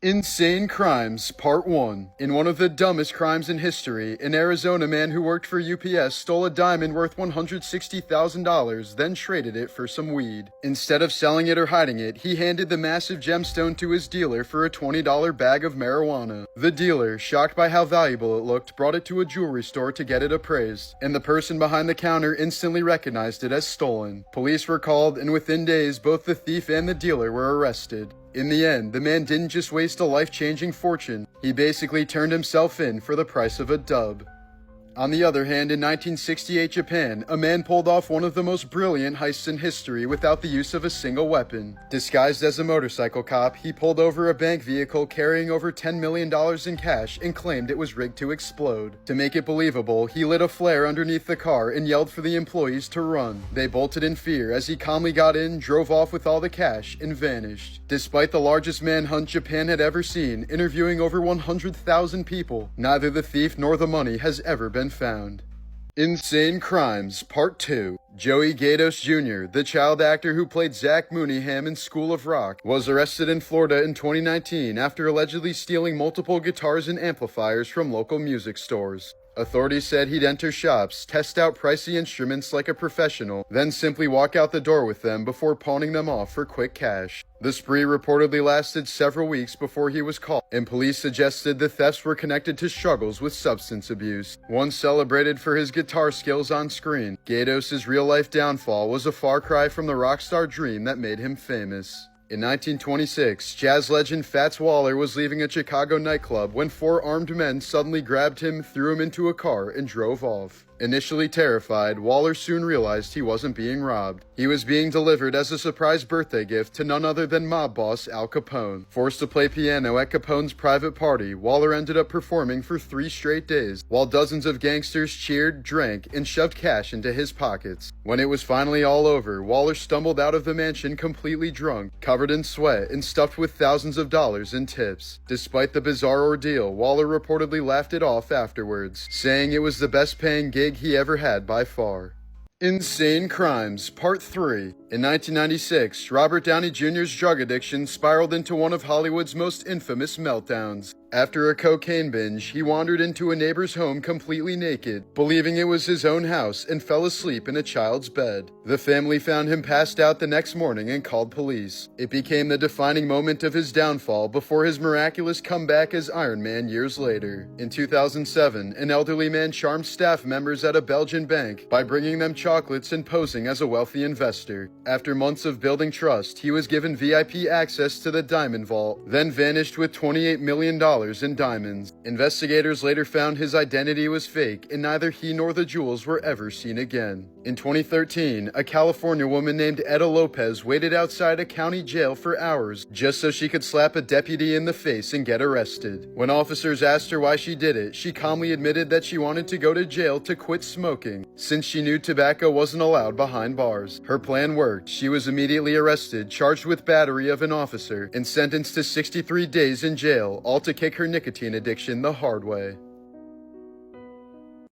Insane Crimes, Part 1. In one of the dumbest crimes in history, an Arizona man who worked for UPS stole a diamond worth $160,000, then traded it for some weed. Instead of selling it or hiding it, he handed the massive gemstone to his dealer for a $20 bag of marijuana. The dealer, shocked by how valuable it looked, brought it to a jewelry store to get it appraised, and the person behind the counter instantly recognized it as stolen. Police were called, and within days, both the thief and the dealer were arrested. In the end, the man didn't just waste a life-changing fortune, he basically turned himself in for the price of a dub. On the other hand, in 1968 Japan, a man pulled off one of the most brilliant heists in history without the use of a single weapon. Disguised as a motorcycle cop, he pulled over a bank vehicle carrying over $10 million in cash and claimed it was rigged to explode. To make it believable, he lit a flare underneath the car and yelled for the employees to run. They bolted in fear as he calmly got in, drove off with all the cash, and vanished. Despite the largest manhunt Japan had ever seen, interviewing over 100,000 people, neither the thief nor the money has ever been found. Insane Crimes, Part 2. Joey Gatos Jr., the child actor who played Zach Mooneyham in School of Rock, was arrested in Florida in 2019 after allegedly stealing multiple guitars and amplifiers from local music stores. Authorities said he'd enter shops, test out pricey instruments like a professional, then simply walk out the door with them before pawning them off for quick cash. The spree reportedly lasted several weeks before he was caught, and police suggested the thefts were connected to struggles with substance abuse. Once celebrated for his guitar skills on screen, Gatos' real-life downfall was a far cry from the rock star dream that made him famous. In 1926, jazz legend Fats Waller was leaving a Chicago nightclub when four armed men suddenly grabbed him, threw him into a car, and drove off. Initially terrified, Waller soon realized he wasn't being robbed. He was being delivered as a surprise birthday gift to none other than mob boss Al Capone. Forced to play piano at Capone's private party, Waller ended up performing for 3 straight days, while dozens of gangsters cheered, drank, and shoved cash into his pockets. When it was finally all over, Waller stumbled out of the mansion completely drunk, covered in sweat, and stuffed with thousands of dollars in tips. Despite the bizarre ordeal, Waller reportedly laughed it off afterwards, saying it was the best paying gig he ever had by far. Insane Crimes, Part 3. In 1996, Robert Downey Jr.'s drug addiction spiraled into one of Hollywood's most infamous meltdowns. After a cocaine binge, he wandered into a neighbor's home completely naked, believing it was his own house, and fell asleep in a child's bed. The family found him passed out the next morning and called police. It became the defining moment of his downfall before his miraculous comeback as Iron Man years later. In 2007, an elderly man charmed staff members at a Belgian bank by bringing them chocolates and posing as a wealthy investor. After months of building trust, he was given VIP access to the Diamond Vault, then vanished with $28 million in diamonds. Investigators later found his identity was fake, and neither he nor the jewels were ever seen again. In 2013, a California woman named Etta Lopez waited outside a county jail for hours just so she could slap a deputy in the face and get arrested. When officers asked her why she did it, she calmly admitted that she wanted to go to jail to quit smoking, since she knew tobacco wasn't allowed behind bars. Her plan worked. She was immediately arrested, charged with battery of an officer, and sentenced to 63 days in jail, all to kick her nicotine addiction the hard way.